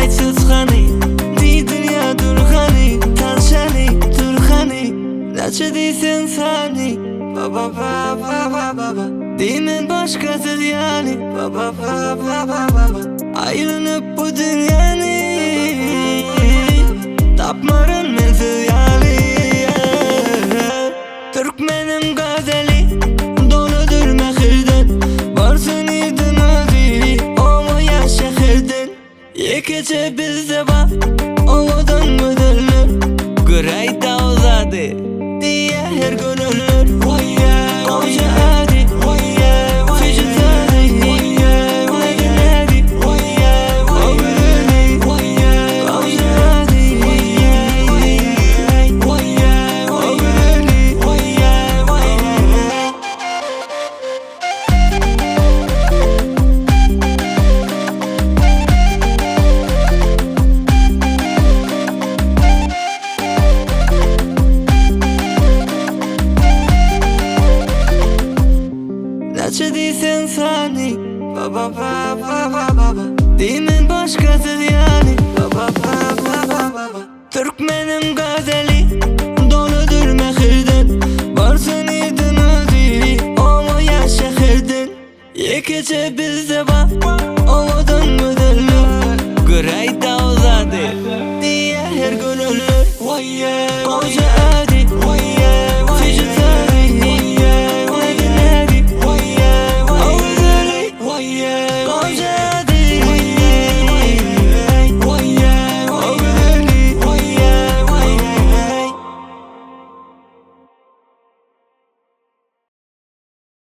aytsiz qani deydin ya Durg'ani tanishani Turg'ani nacha deysen sani baba baba baba deymen boshqasiz yani baba baba baba aylanib bu dunyoni tapmarim men yani Türkmenim gazeli doludur mehirden varsın idin adi ama ya şehirden yekeçe bizde bak ovadan müdürler Gürayda uzadı diye her gönüller Koca adi Fecit adi Negin adi Oğlani Koca adi Naça deysen sani baba baba baba deymen boshqasiz yani baba baba baba Türkmenim gazeli doludur mehirden varsın idin adi ama ya şehirden yekeçe bizde bak ovadan müdürler Gürayda uzadı diye her gönüller Koca